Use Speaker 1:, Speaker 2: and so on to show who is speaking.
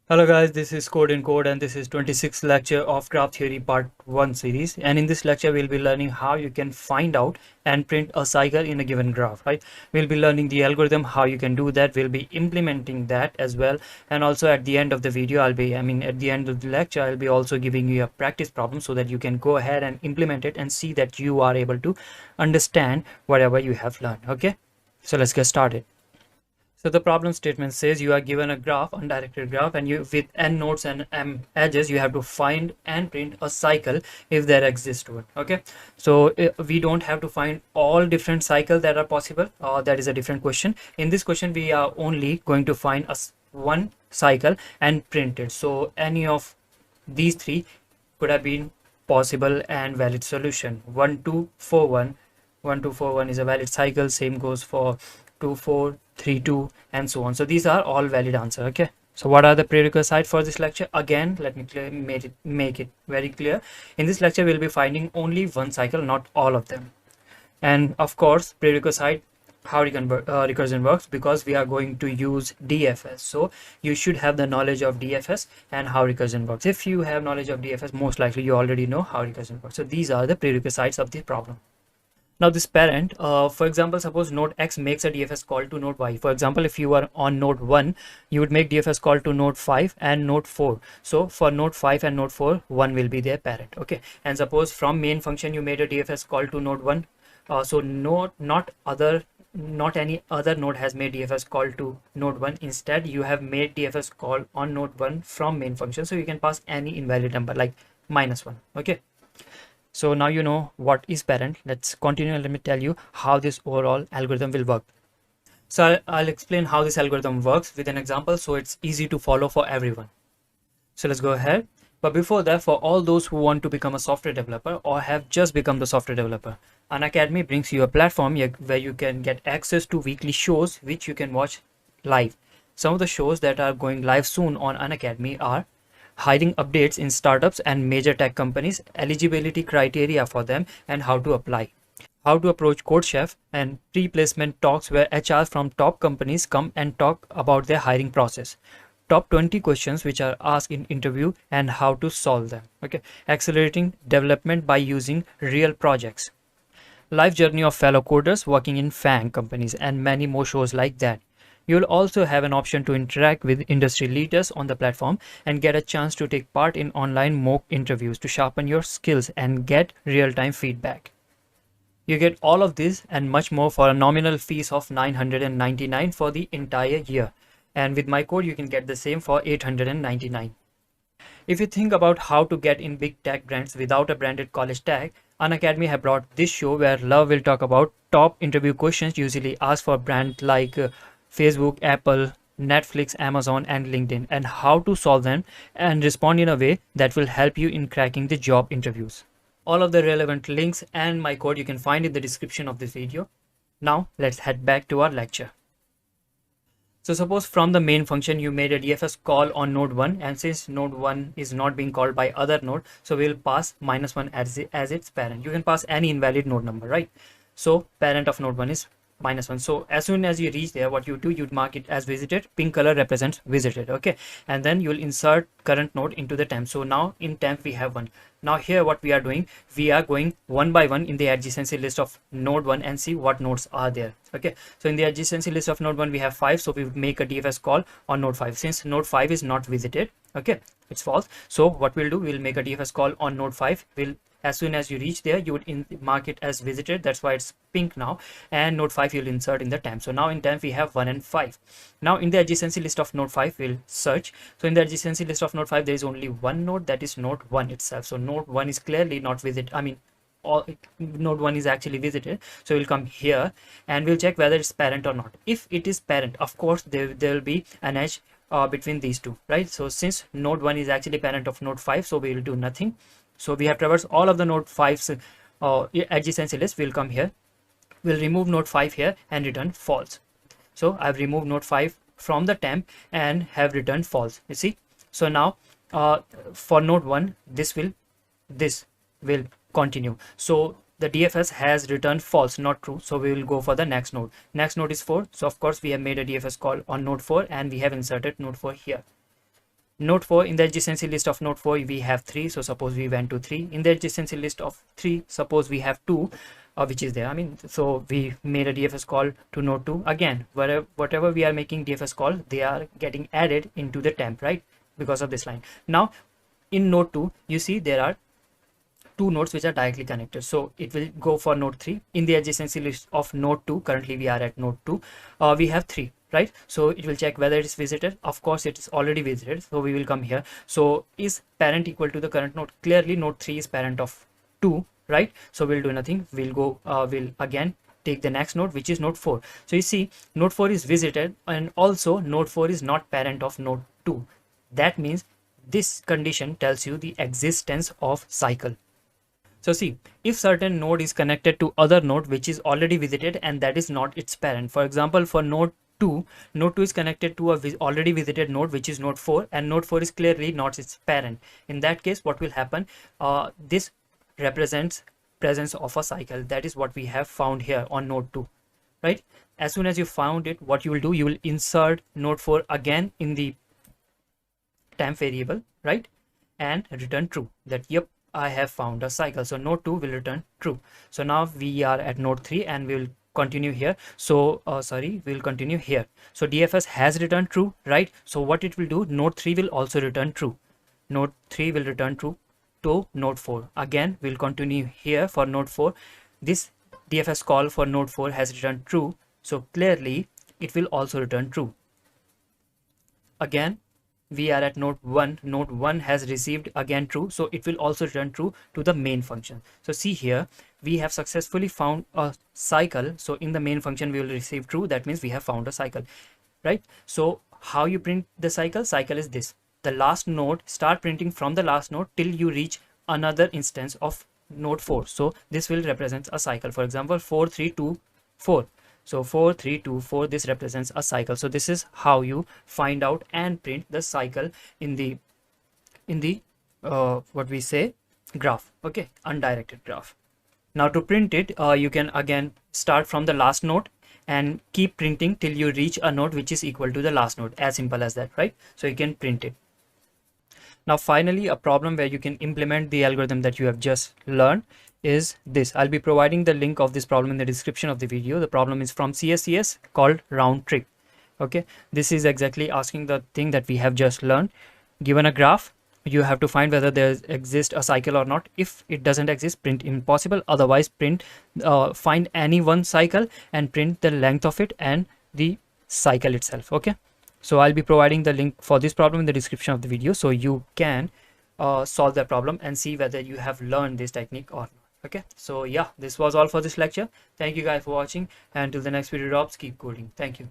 Speaker 1: Hello guys, this is Code in Code and this is 26th lecture of Graph Theory Part 1 series, and in this lecture we'll be learning how you can find out and print a cycle in a given graph, right? We'll be learning the algorithm, how you can do that, we'll be implementing that as well, and also at the end of the video at the end of the lecture I'll be also giving you a practice problem so that you can go ahead and implement it and see that you are able to understand whatever you have learned. Okay, so let's get started. So the problem statement says you are given a graph, undirected graph, and you with n nodes and m edges, you have to find and print a cycle if there exists to it. Okay, so we don't have to find all different cycles that are possible. That is a different question. In this question, we are only going to find one cycle and print it. So any of these three could have been possible and valid solution. 1241 1241 is a valid cycle. Same goes for 2432 and so on. So these are all valid answer. Okay, so what are the prerequisites for this lecture? Again, let me make it very clear. In this lecture we'll be finding only one cycle, not all of them. And of course, prerequisite, how recursion works, because we are going to use DFS, so you should have the knowledge of DFS and how recursion works. If you have knowledge of DFS, most likely you already know how recursion works. So these are the prerequisites of the problem. Now this parent, for example, suppose node X makes a DFS call to node Y. For example, if you are on node 1, you would make DFS call to node 5 and node 4. So for node 5 and node 4, 1 will be their parent. Okay, and suppose from main function you made a DFS call to node 1. So not any other node has made DFS call to node 1. Instead, you have made DFS call on node 1 from main function. So you can pass any invalid number like -1. Okay. So now you know what is parent. Let's continue and let me tell you how this overall algorithm will work. So I'll explain how this algorithm works with an example so it's easy to follow for everyone. So let's go ahead. But before that, for all those who want to become a software developer or have just become the software developer, Unacademy brings you a platform where you can get access to weekly shows which you can watch live. Some of the shows that are going live soon on Unacademy are hiring updates in startups and major tech companies, eligibility criteria for them and how to apply, how to approach code chef, and pre-placement talks where HR from top companies come and talk about their hiring process, top 20 questions which are asked in interview and how to solve them. Okay, accelerating development by using real projects, life journey of fellow coders working in FANG companies, and many more shows like that. You'll also have an option to interact with industry leaders on the platform and get a chance to take part in online mock interviews to sharpen your skills and get real-time feedback. You get all of this and much more for a nominal fees of $999 for the entire year. And with my code, you can get the same for $899. If you think about how to get in big tech brands without a branded college tag, Unacademy have brought this show where Love will talk about top interview questions usually asked for brands like Facebook, Apple, Netflix, Amazon, and LinkedIn, and how to solve them and respond in a way that will help you in cracking the job interviews. All of the relevant links and my code you can find in the description of this video. Now let's head back to our lecture. So suppose from the main function you made a DFS call on node 1, and since node 1 is not being called by other node, so we'll pass -1 as its parent. You can pass any invalid node number, right? So parent of node 1 is -1. So as soon as you reach there, what you do, you'd mark it as visited. Pink color represents visited. Okay, and then you'll insert current node into the temp. So now in temp we have 1. Now here what we are doing, we are going one by one in the adjacency list of node 1 and see what nodes are there. Okay, so in the adjacency list of node 1 we have 5, so we would make a DFS call on node 5. Since node 5 is not visited, okay, it's false, so what we'll do, we'll make a DFS call on node 5. We'll, as soon as you reach there, you would mark it as visited. That's why it's pink now. And node 5 you'll insert in the temp. So now in temp we have 1 and 5. Now in the adjacency list of node 5 we'll search. So in the adjacency list of node 5 there is only one node, that is node 1 itself. So node 1 is clearly not visited. Node 1 is actually visited. So we'll come here and we'll check whether it's parent or not. If it is parent, of course there will be an edge between these two, right? So since node 1 is actually parent of node 5, so we will do nothing. So we have traversed all of the node 5's adjacency list. We'll come here, we'll remove node 5 here and return false. So I've removed node 5 from the temp and have returned false, you see. So now for node 1 this will continue. So the DFS has returned false, not true. So we will go for the next node. Next node is 4. So of course we have made a DFS call on node 4 and we have inserted node 4 here. node 4, in the adjacency list of node 4 we have 3, so suppose we went to 3. In the adjacency list of 3, suppose we have 2, which is there. I mean, so we made a DFS call to node 2. Again, whatever we are making DFS call, they are getting added into the temp, right, because of this line. Now in node 2, you see there are two nodes which are directly connected, so it will go for node 3. In the adjacency list of node 2, currently we are at node 2, we have 3, right? So it will check whether it is visited. Of course it is already visited, so we will come here. So is parent equal to the current node? Clearly node 3 is parent of 2, right? So we'll do nothing. We'll go we'll again take the next node, which is node 4. So you see node 4 is visited, and also node 4 is not parent of node 2. That means this condition tells you the existence of cycle. So see, if certain node is connected to other node which is already visited and that is not its parent. For example, for node 2 is connected to a already visited node which is node 4, and node 4 is clearly not its parent. In that case, what will happen? This represents presence of a cycle. That is what we have found here on node 2, right? As soon as you found it, what you will do, you will insert node 4 again in the temp variable, right, and return true, that yep, I have found a cycle. So node 2 will return true. So now we are at node 3 and we will continue here. So we'll continue here. So DFS has returned true, right? So what it will do, node 3 will also return true. Node 3 will return true to node 4. Again, we'll continue here for node 4. This DFS call for node 4 has returned true. So clearly it will also return true. Again, we are at node 1. Node 1 has received again true, so it will also return true to the main function. So see here, we have successfully found a cycle. So in the main function we will receive true. That means we have found a cycle, right? So how you print the cycle? Cycle is this: the last node, start printing from the last node till you reach another instance of node 4. So this will represent a cycle. For example, 4 3 2 4. So 4 3 2 4, this represents a cycle. So this is how you find out and print the cycle in the what we say, graph, okay, undirected graph. Now to print it, you can again start from the last node and keep printing till you reach a node which is equal to the last node. As simple as that, right? So you can print it. Now finally, a problem where you can implement the algorithm that you have just learned is this. I'll be providing the link of this problem in the description of the video. The problem is from CSCS called round trip. Okay, this is exactly asking the thing that we have just learned. Given a graph, you have to find whether there exists a cycle or not. If it doesn't exist, print impossible. Otherwise, print find any one cycle and print the length of it and the cycle itself. Okay, so I'll be providing the link for this problem in the description of the video, so you can solve the problem and see whether you have learned this technique or not. Okay, so yeah, this was all for this lecture. Thank you guys for watching, and till the next video drops, keep coding. Thank you.